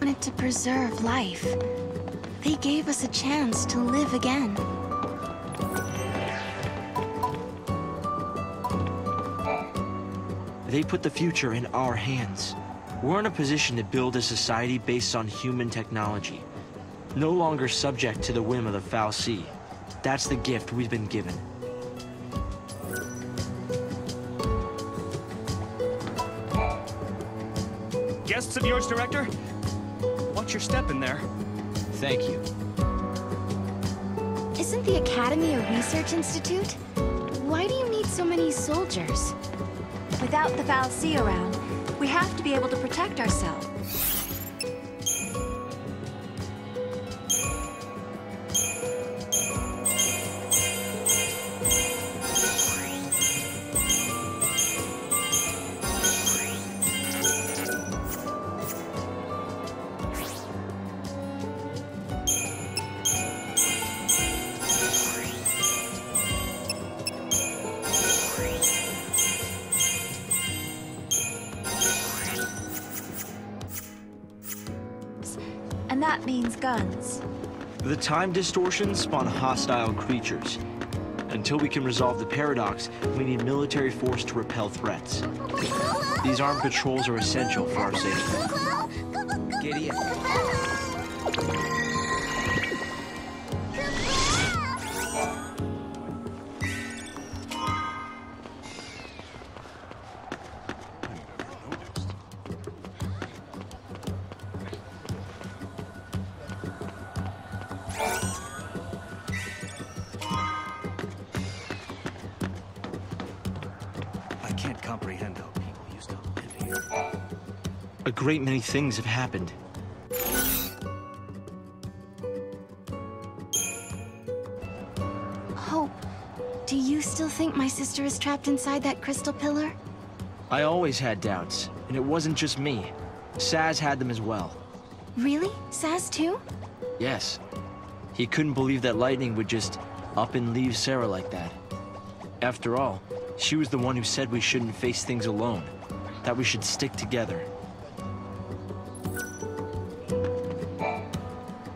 wanted to preserve life. They gave us a chance to live again. They put the future in our hands. We're in a position to build a society based on human technology, no longer subject to the whim of the foul sea. That's the gift we've been given. Guests of yours, Director? Watch your step in there. Thank you. Isn't the Academy a research institute? Why do you need so many soldiers? Without the foul sea around, we have to be able to protect ourselves. And that means guns. The time distortions spawn hostile creatures. Until we can resolve the paradox, we need military force to repel threats. These armed patrols are essential for our safety. Giddy up. A great many things have happened. Hope, do you still think my sister is trapped inside that crystal pillar? I always had doubts, and it wasn't just me. Saz had them as well. Really? Saz too? Yes. He couldn't believe that lightning would just up and leave Serah like that. After all, she was the one who said we shouldn't face things alone, that we should stick together.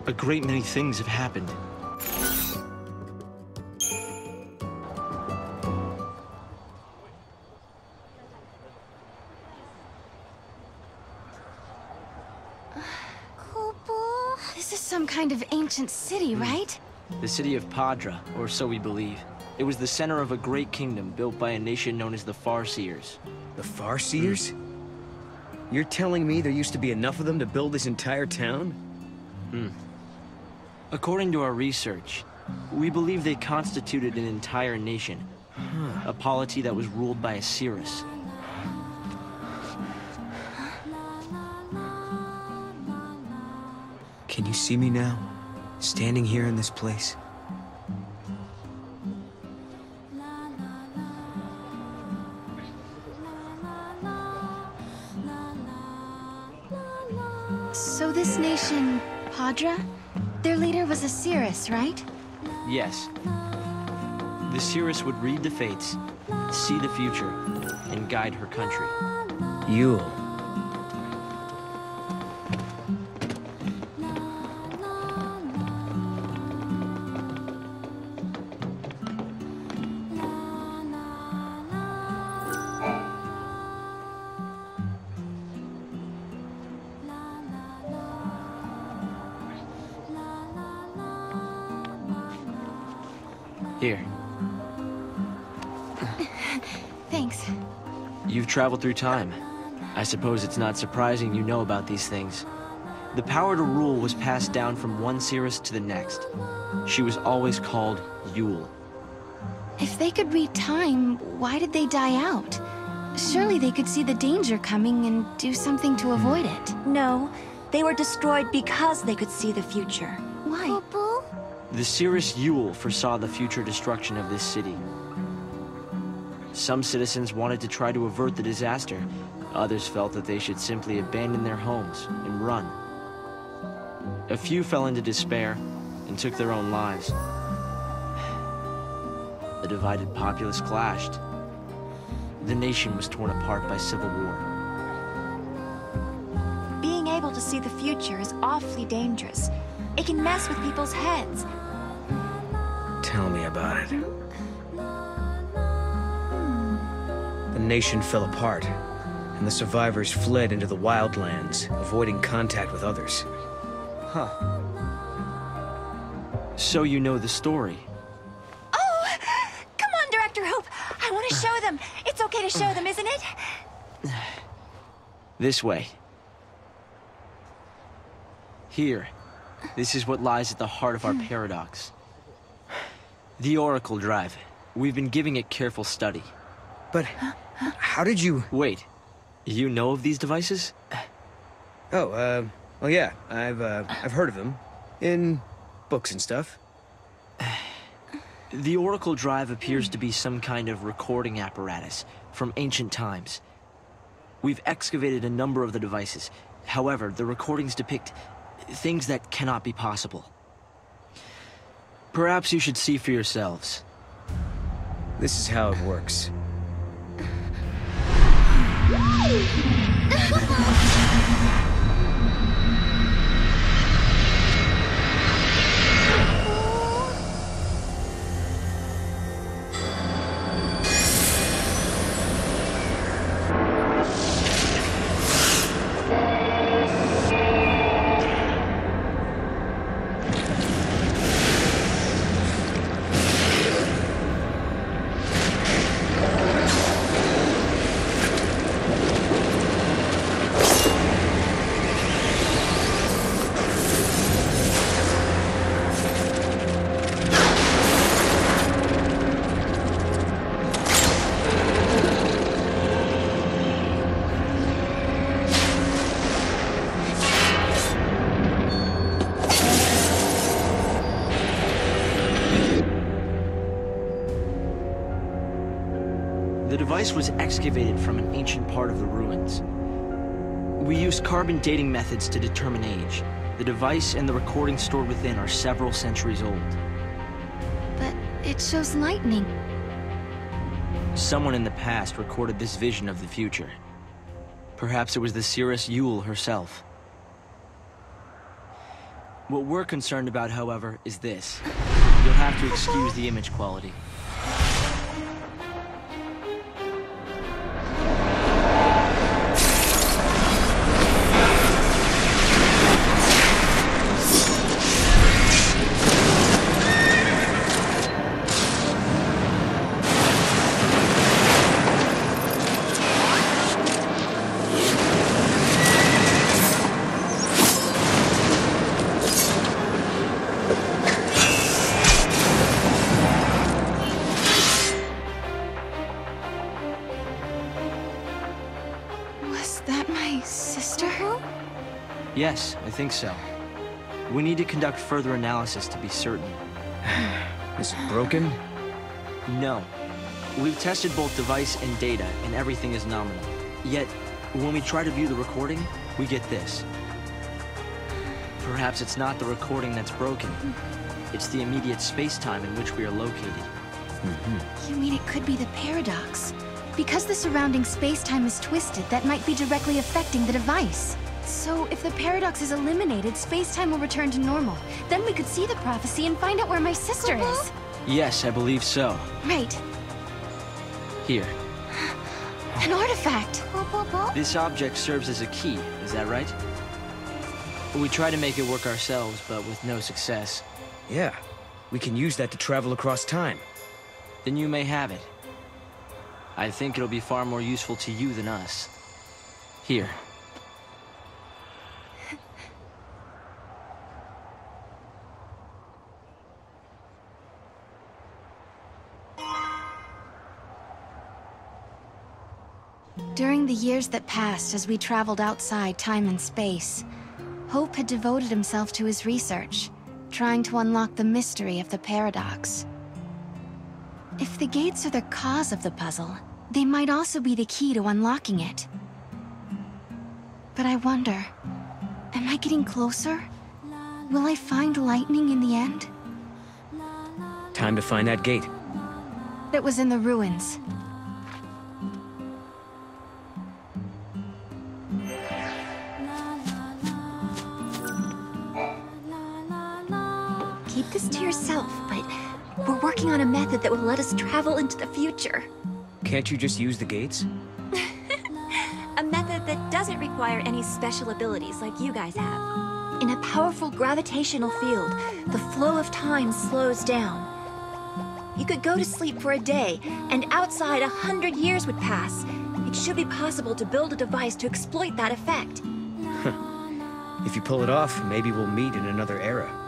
A great many things have happened. This is some kind of ancient city, right? The city of Padra, or so we believe. It was the center of a great kingdom built by a nation known as the Farseers. The Farseers? You're telling me there used to be enough of them to build this entire town? According to our research, we believe they constituted an entire nation. A polity that was ruled by a Cirrus. Can you see me now? Standing here in this place? So this nation, Padra? Their leader was a Cirrus, right? Yes. The Cirrus would read the fates, see the future, and guide her country. Yule. Here. Thanks. You've traveled through time. I suppose it's not surprising you know about these things. The power to rule was passed down from one Cirrus to the next. She was always called Yule. If they could read time, why did they die out? Surely they could see the danger coming and do something to avoid it. No, they were destroyed because they could see the future. Why? The Cirrus Yule foresaw the future destruction of this city. Some citizens wanted to try to avert the disaster. Others felt that they should simply abandon their homes and run. A few fell into despair and took their own lives. The divided populace clashed. The nation was torn apart by civil war. Being able to see the future is awfully dangerous. It can mess with people's heads. Tell me about it. The nation fell apart, and the survivors fled into the wildlands, avoiding contact with others. Huh. So you know the story. Oh! Come on, Director Hope! I want to show them! It's okay to show them, isn't it? This way. Here. This is what lies at the heart of our paradox. The Oracle Drive. We've been giving it careful study. But how did you... Wait. You know of these devices? Oh, well, yeah. I've heard of them. In books and stuff. The Oracle Drive appears to be some kind of recording apparatus from ancient times. We've excavated a number of the devices. However, the recordings depict things that cannot be possible. Perhaps you should see for yourselves. This is how it works. The device was excavated from an ancient part of the ruins. We used carbon dating methods to determine age. The device and the recordings stored within are several centuries old. But it shows lightning. Someone in the past recorded this vision of the future. Perhaps it was the seeress Yule herself. What we're concerned about, however, is this. You'll have to excuse the image quality. Yes, I think so. We need to conduct further analysis to be certain. Is it broken? No. We've tested both device and data, and everything is nominal. Yet, when we try to view the recording, we get this. Perhaps it's not the recording that's broken. It's the immediate space-time in which we are located. You mean it could be the paradox? Because the surrounding space-time is twisted, that might be directly affecting the device. So, if the paradox is eliminated, space-time will return to normal. Then we could see the prophecy and find out where my sister is. Yes, I believe so. Right. Here. An artifact. This object serves as a key, is that right? We try to make it work ourselves, but with no success. Yeah. We can use that to travel across time. Then you may have it. I think it'll be far more useful to you than us. Here. During the years that passed as we traveled outside time and space, Hope had devoted himself to his research, trying to unlock the mystery of the paradox. If the gates are the cause of the puzzle, they might also be the key to unlocking it. But I wonder, am I getting closer? Will I find lightning in the end? Time to find that gate. It was in the ruins. keep this to yourself, but we're working on a method that will let us travel into the future. Can't you just use the gates? A method that doesn't require any special abilities like you guys have. In a powerful gravitational field, the flow of time slows down. You could go to sleep for a day, and outside 100 years would pass. It should be possible to build a device to exploit that effect. If you pull it off, maybe we'll meet in another era.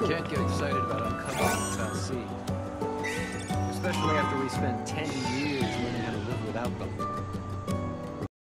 Can't get excited about uncovering without sea. Especially after we spent 10 years learning how to live without them.